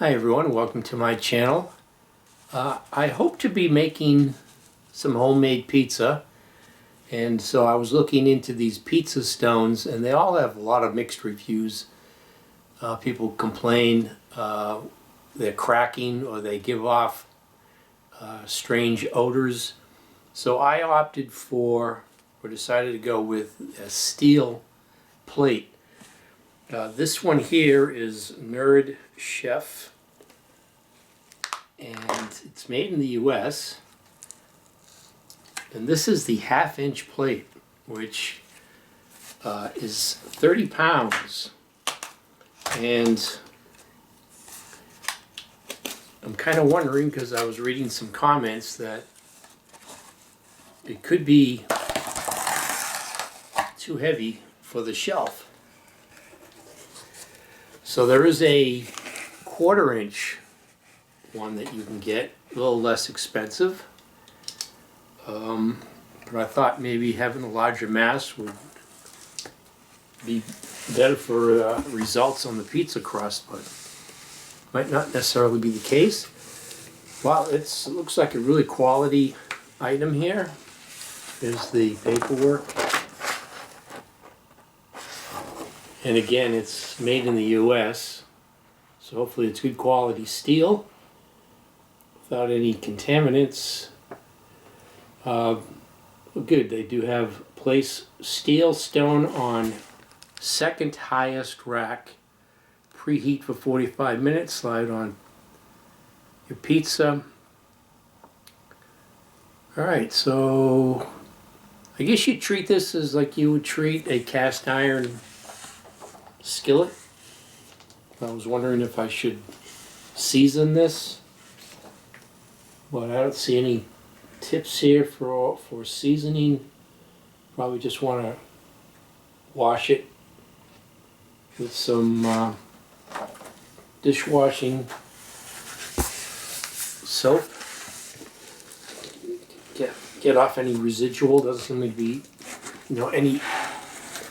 Hi everyone, welcome to my channel. I hope to be making some homemade pizza, and so I was looking into these pizza stones and they all have a lot of mixed reviews. People complain they're cracking or they give off strange odors. So I opted for, or decided to go with a steel plate. This one here is NerdChef, and it's made in the US. And this is the half-inch plate, which is 30 pounds. And I'm kind of wondering, because I was reading some comments, that it could be too heavy for the shelf. So there is a 1/4-inch one that you can get, a little less expensive. But I thought maybe having a larger mass would be better for results on the pizza crust, but might not necessarily be the case. Well, it looks like a really quality item here. Here's the paperwork. And again, it's made in the US, so hopefully it's good quality steel without any contaminants. Good, they do have place steel stone on second highest rack, preheat for 45 minutes, slide on your pizza. Alright, so I guess you treat this as like you would treat a cast iron skillet. I was wondering if I should season this, but I don't see any tips here for seasoning. Probably just want to wash it with some dishwashing soap. Get off any residual. Doesn't seem to be, any.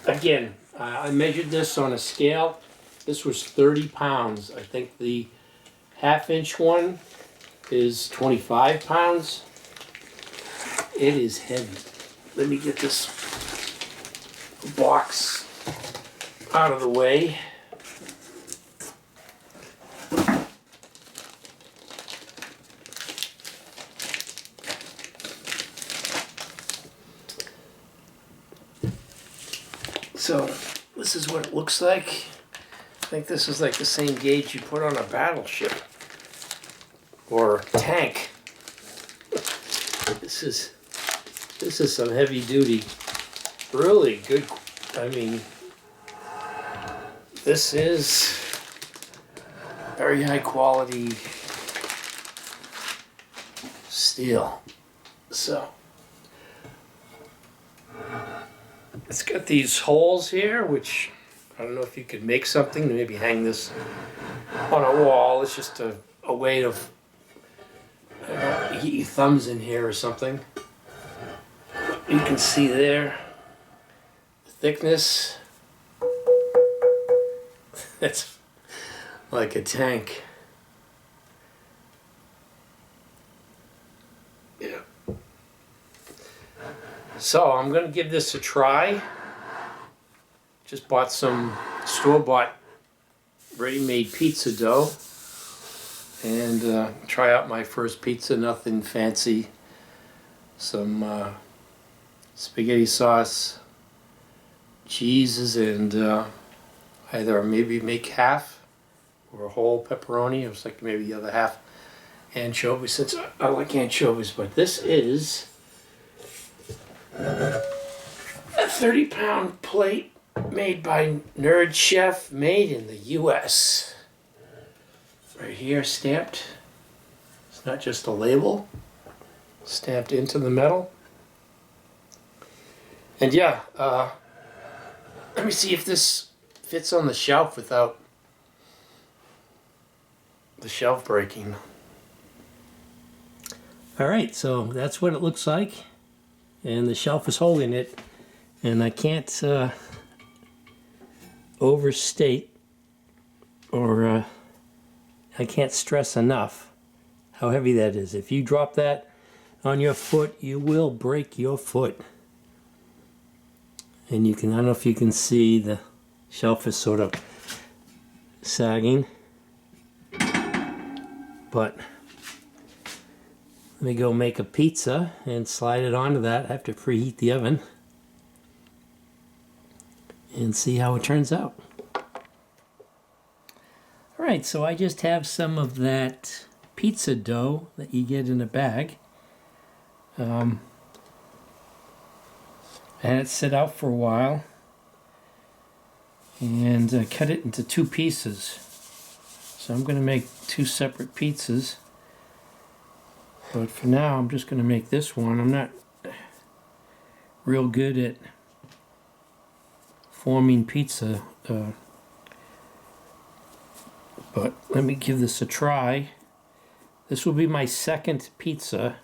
Again, I measured this on a scale. This was 30 pounds. I think the half-inch one is 25 pounds. It is heavy. Let me get this box out of the way. So this is what it looks like. I think this is like the same gauge you put on a battleship or tank. This is some heavy duty, really good. I mean, this is very high quality steel. So it's got these holes here, which I don't know if you could make something to maybe hang this on a wall. It's just a way of, get your thumbs in here or something. You can see there the thickness. That's like a tank. Yeah. So I'm going to give this a try. Just bought some store-bought ready-made pizza dough and try out my first pizza. Nothing fancy. Some spaghetti sauce, cheeses, and either maybe make half or a whole pepperoni. I was like maybe the other half anchovies, since I like anchovies. But this is a 30-pound plate made by NerdChef, made in the US. Right here, stamped. It's not just a label, stamped into the metal. And yeah, let me see if this fits on the shelf without the shelf breaking. Alright, so that's what it looks like. And the shelf is holding it. And I can't overstate or I can't stress enough how heavy that is. If you drop that on your foot, you will break your foot. And you can, I don't know if you can see, the shelf is sort of sagging. But let me go make a pizza and slide it onto that. I have to preheat the oven and see how it turns out. Alright, so I just have some of that pizza dough that you get in a bag. I had it sit out for a while and cut it into 2 pieces. So I'm going to make 2 separate pizzas. But for now, I'm just going to make this one. I'm not real good at forming pizza, but let me give this a try. This will be my second pizza.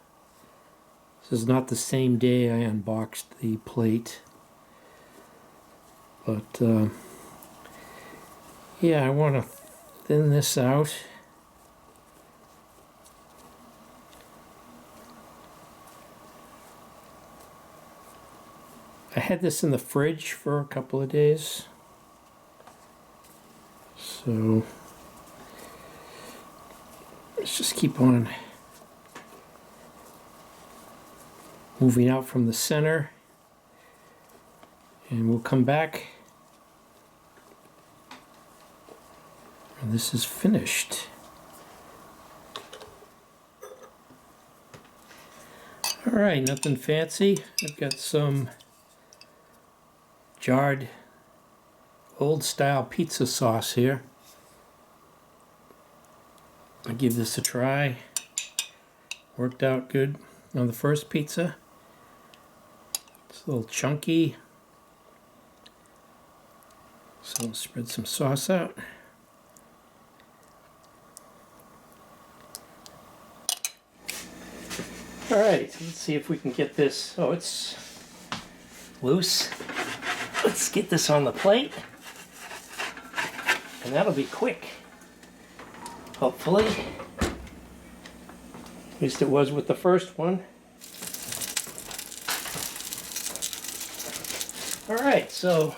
This is not the same day I unboxed the plate. But, yeah, I want to thin this out. I had this in the fridge for a couple of days. So let's just keep on moving out from the center, and we'll come back and this is finished. Alright, nothing fancy. I've got some jarred old style pizza sauce here. I'll give this a try. Worked out good on the first pizza. It's a little chunky, so I'll spread some sauce out. Alright, let's see if we can get this. Oh, it's loose. Let's get this on the plate, and that'll be quick, hopefully. At least it was with the first one. Alright, so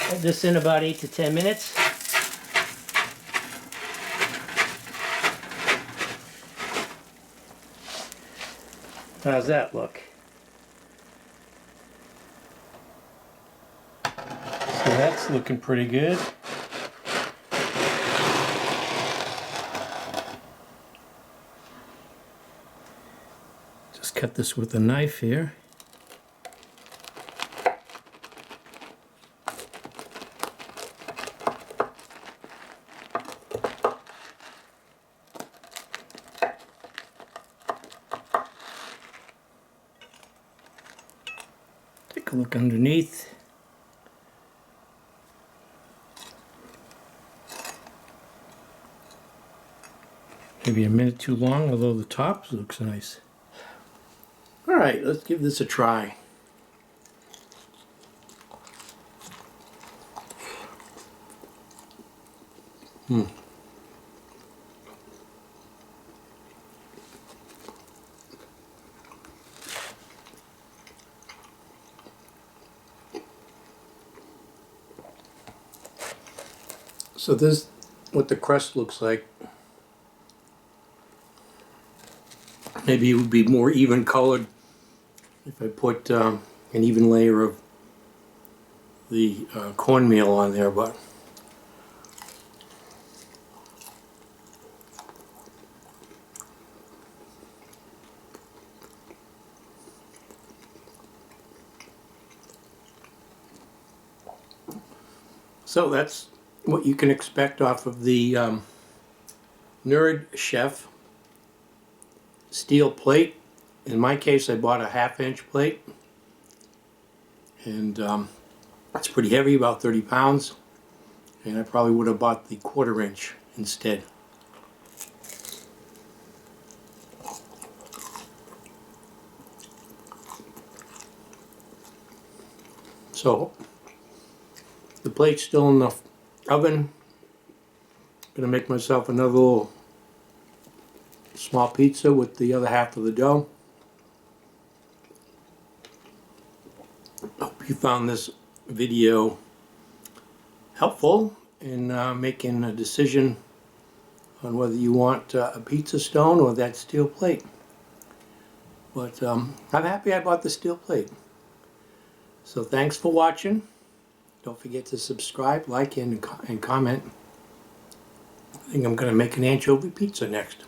put this in about 8 to 10 minutes. How's that look? So that's looking pretty good. Just cut this with a knife here. Take a look underneath. Maybe a minute too long, although the top looks nice. Alright, let's give this a try. So this is what the crust looks like. Maybe it would be more even colored if I put an even layer of the cornmeal on there, but so that's what you can expect off of the NerdChef steel plate. In my case, I bought a 1/2-inch plate, and it's pretty heavy, about 30 pounds, and I probably would have bought the 1/4 inch instead. So the plate's still in the oven Gonna make myself another little small pizza with the other half of the dough. Hope you found this video helpful in making a decision on whether you want a pizza stone or that steel plate. But I'm happy I bought the steel plate. So thanks for watching. Don't forget to subscribe, like, and comment. I think I'm going to make an anchovy pizza next.